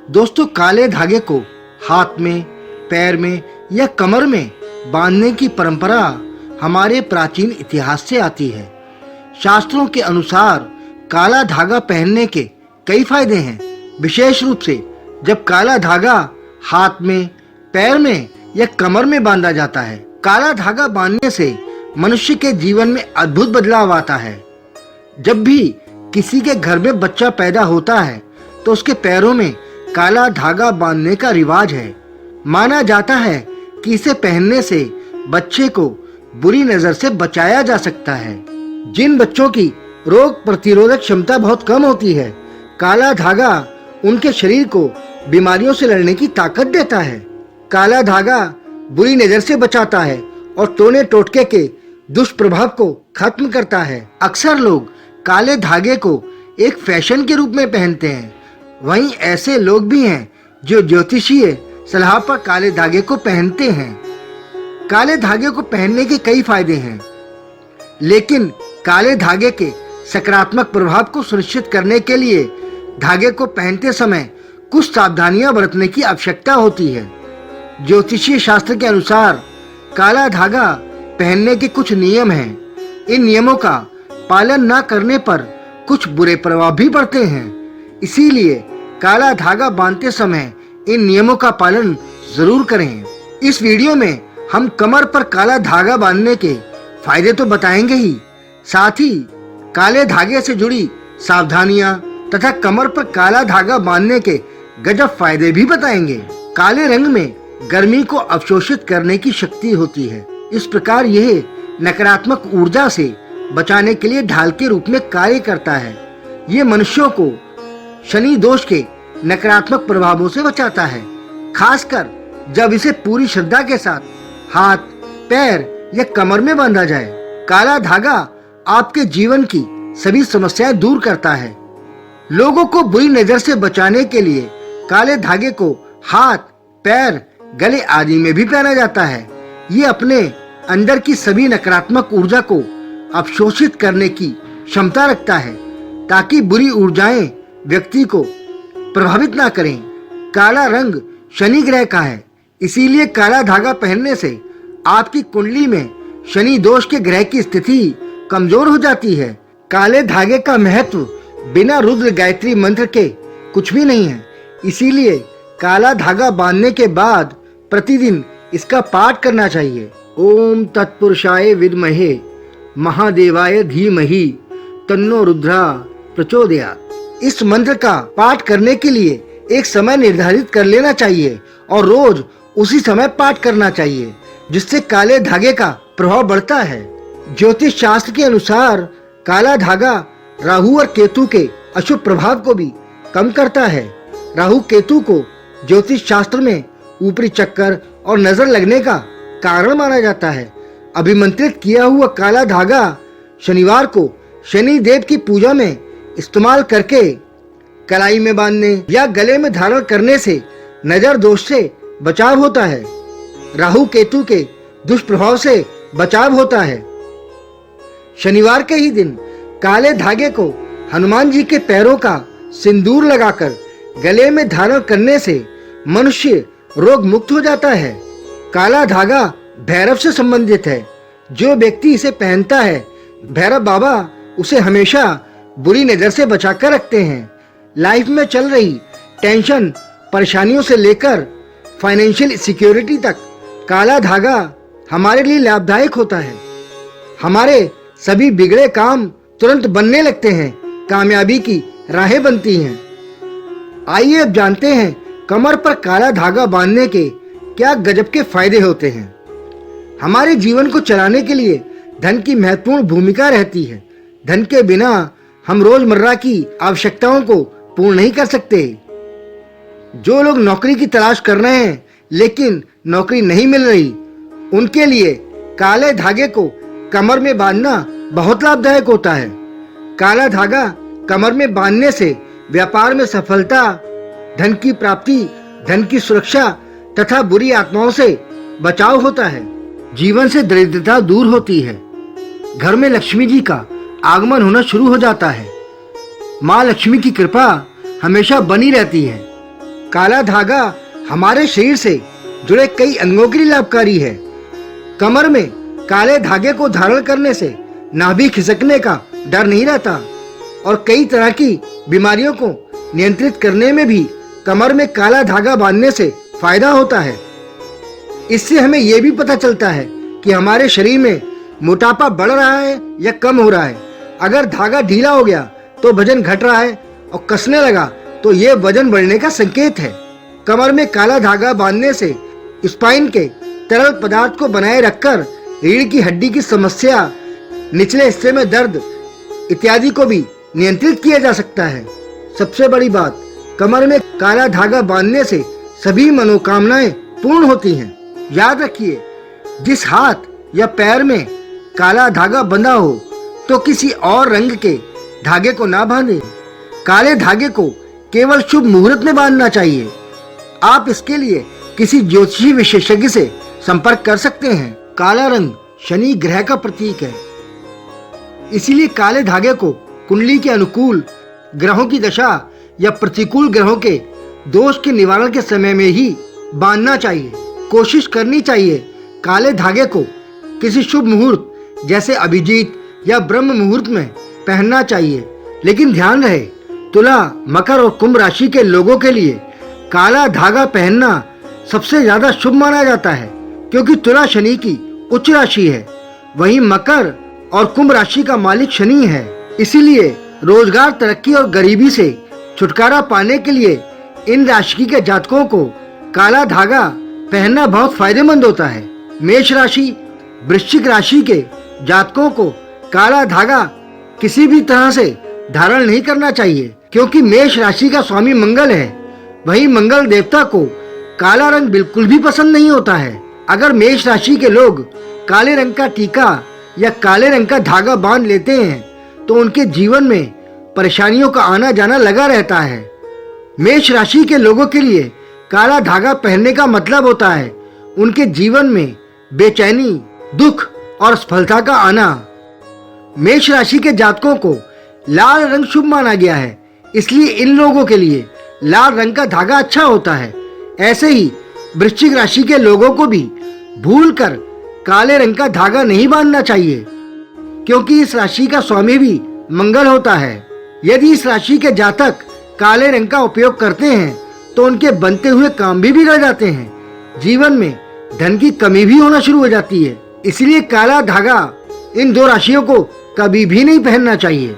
दोस्तों, काले धागे को हाथ में, पैर में या कमर में बांधने की परंपरा हमारे प्राचीन इतिहास से आती है। शास्त्रों के अनुसार काला धागा पहनने के कई फायदे हैं, विशेष रूप से जब काला धागा हाथ में, पैर में या कमर में बांधा जाता है। काला धागा बांधने से मनुष्य के जीवन में अद्भुत बदलाव आता है। जब भी किसी के घर में बच्चा पैदा होता है तो उसके पैरों में काला धागा बांधने का रिवाज है। माना जाता है कि इसे पहनने से बच्चे को बुरी नजर से बचाया जा सकता है। जिन बच्चों की रोग प्रतिरोधक क्षमता बहुत कम होती है, काला धागा उनके शरीर को बीमारियों से लड़ने की ताकत देता है। काला धागा बुरी नजर से बचाता है और टोने टोटके के दुष्प्रभाव को खत्म करता है। अक्सर लोग काले धागे को एक फैशन के रूप में पहनते हैं। वहीं ऐसे लोग भी हैं जो ज्योतिषीय सलाह पर काले धागे को पहनते हैं। काले धागे को पहनने के कई फायदे हैं, लेकिन काले धागे के सकारात्मक प्रभाव को सुनिश्चित करने के लिए धागे को पहनते समय कुछ सावधानियां बरतने की आवश्यकता होती है। ज्योतिषीय शास्त्र के अनुसार काला धागा पहनने के कुछ नियम हैं। इन नियमों का पालन न करने पर कुछ बुरे प्रभाव भी पड़ते हैं। इसीलिए काला धागा बांधते समय इन नियमों का पालन जरूर करें। इस वीडियो में हम कमर पर काला धागा बांधने के फायदे तो बताएंगे ही, साथ ही काले धागे से जुड़ी सावधानियां तथा कमर पर काला धागा बांधने के गजब फायदे भी बताएंगे। काले रंग में गर्मी को अवशोषित करने की शक्ति होती है। इस प्रकार यह नकारात्मक ऊर्जा से बचाने के लिए ढाल के रूप में कार्य करता है। ये मनुष्यों को शनि दोष के नकारात्मक प्रभावों से बचाता है, खासकर जब इसे पूरी श्रद्धा के साथ हाथ, पैर या कमर में बांधा जाए। काला धागा आपके जीवन की सभी समस्याएं दूर करता है। लोगों को बुरी नजर से बचाने के लिए काले धागे को हाथ, पैर, गले आदि में भी पहना जाता है। ये अपने अंदर की सभी नकारात्मक ऊर्जा को अवशोषित करने की क्षमता रखता है, ताकि बुरी ऊर्जाएं व्यक्ति को प्रभावित ना करें। काला रंग शनि ग्रह का है, इसीलिए काला धागा पहनने से आपकी कुंडली में शनि दोष के ग्रह की स्थिति कमजोर हो जाती है। काले धागे का महत्व बिना रुद्र गायत्री मंत्र के कुछ भी नहीं है, इसीलिए काला धागा बांधने के बाद प्रतिदिन इसका पाठ करना चाहिए। ओम तत्पुरुषाय विद्महे महादेवाय धीमहि तन्नो रुद्रा प्रचोदयात्। इस मंत्र का पाठ करने के लिए एक समय निर्धारित कर लेना चाहिए और रोज उसी समय पाठ करना चाहिए, जिससे काले धागे का प्रभाव बढ़ता है। ज्योतिष शास्त्र के अनुसार काला धागा राहु और केतु के अशुभ प्रभाव को भी कम करता है। राहु केतु को ज्योतिष शास्त्र में ऊपरी चक्कर और नजर लगने का कारण माना जाता है। अभिमंत्रित किया हुआ काला धागा शनिवार को शनि देव की पूजा में इस्तेमाल करके कलाई में बांधने या गले में धारण करने से नजर दोष से बचाव होता है, राहु केतु के दुष्प्रभाव से बचाव होता है। शनिवार के ही दिन काले धागे को हनुमान जी के पैरों का सिंदूर लगाकर गले में धारण करने से मनुष्य रोग मुक्त हो जाता है। काला धागा भैरव से संबंधित है। जो व्यक्ति इसे पहनता है, भैरव बाबा उसे हमेशा बुरी नजर से बचाकर रखते हैं। लाइफ में चल रही टेंशन, परेशानियों से लेकर फाइनेंशियल सिक्योरिटी तक काला धागा हमारे लिए लाभदायक होता है। हमारे सभी बिगड़े काम तुरंत बनने लगते हैं, कामयाबी की राहें बनती हैं। आइए अब जानते हैं कमर पर काला धागा बांधने के क्या गजब के फायदे होते हैं। हमारे जीवन को चलाने के लिए धन की महत्वपूर्ण भूमिका रहती है। धन के बिना हम रोजमर्रा की आवश्यकताओं को पूर्ण नहीं कर सकते। जो लोग नौकरी की तलाश कर रहे हैं लेकिन नौकरी नहीं मिल रही, उनके लिए काले धागे को कमर में बांधना बहुत लाभदायक होता है। काला धागा कमर में बांधने से व्यापार में सफलता, धन की प्राप्ति, धन की सुरक्षा तथा बुरी आत्माओं से बचाव होता है। जीवन से दरिद्रता दूर होती है। घर में लक्ष्मी जी का आगमन होना शुरू हो जाता है। माँ लक्ष्मी की कृपा हमेशा बनी रहती है। काला धागा हमारे शरीर से जुड़े कई अंगों के लिए लाभकारी है। कमर में काले धागे को धारण करने से नाभि खिसकने का डर नहीं रहता और कई तरह की बीमारियों को नियंत्रित करने में भी कमर में काला धागा बांधने से फायदा होता है। इससे हमें यह भी पता चलता है कि हमारे शरीर में मोटापा बढ़ रहा है या कम हो रहा है। अगर धागा ढीला हो गया तो वजन घट रहा है और कसने लगा तो यह वजन बढ़ने का संकेत है। कमर में काला धागा बांधने से स्पाइन के तरल पदार्थ को बनाए रखकर रीढ़ की हड्डी की समस्या, निचले हिस्से में दर्द इत्यादि को भी नियंत्रित किया जा सकता है। सबसे बड़ी बात, कमर में काला धागा बांधने से सभी मनोकामनाएं पूर्ण होती हैं। याद रखिए, जिस हाथ या पैर में काला धागा बंधा हो तो किसी और रंग के धागे को ना बांधें। काले धागे को केवल शुभ मुहूर्त में बांधना चाहिए। आप इसके लिए किसी ज्योतिषी विशेषज्ञ से संपर्क कर सकते हैं। काला रंग शनि ग्रह का प्रतीक है, इसीलिए काले धागे को कुंडली के अनुकूल ग्रहों की दशा या प्रतिकूल ग्रहों के दोष के निवारण के समय में ही बांधना चाहिए। कोशिश करनी चाहिए काले धागे को किसी शुभ मुहूर्त जैसे अभिजीत या ब्रह्म मुहूर्त में पहनना चाहिए। लेकिन ध्यान रहे, तुला, मकर और कुंभ राशि के लोगों के लिए काला धागा पहनना सबसे ज्यादा शुभ माना जाता है, क्योंकि तुला शनि की उच्च राशि है, वहीं मकर और कुंभ राशि का मालिक शनि है। इसीलिए रोजगार, तरक्की और गरीबी से छुटकारा पाने के लिए इन राशि के जातकों को काला धागा पहनना बहुत फायदेमंद होता है। मेष राशि, वृश्चिक राशि के जातकों को काला धागा किसी भी तरह से धारण नहीं करना चाहिए, क्योंकि मेष राशि का स्वामी मंगल है। वहीं मंगल देवता को काला रंग बिल्कुल भी पसंद नहीं होता है। अगर मेष राशि के लोग काले रंग का टीका या काले रंग का धागा बांध लेते हैं तो उनके जीवन में परेशानियों का आना जाना लगा रहता है। मेष राशि के लोगों के लिए काला धागा पहनने का मतलब होता है उनके जीवन में बेचैनी, दुख और असफलता का आना। मेष राशि के जातकों को लाल रंग शुभ माना गया है, इसलिए इन लोगों के लिए लाल रंग का धागा अच्छा होता है। ऐसे ही वृश्चिक राशि के लोगों को भी भूलकर काले रंग का धागा नहीं बांधना चाहिए, क्योंकि इस राशि का स्वामी भी मंगल होता है। यदि इस राशि के जातक काले रंग का उपयोग करते हैं तो उनके बनते हुए काम भी बिगड़ जाते हैं। जीवन में धन की कमी भी होना शुरू हो जाती है। इसलिए काला धागा इन दो राशियों को कभी भी नहीं पहनना चाहिए।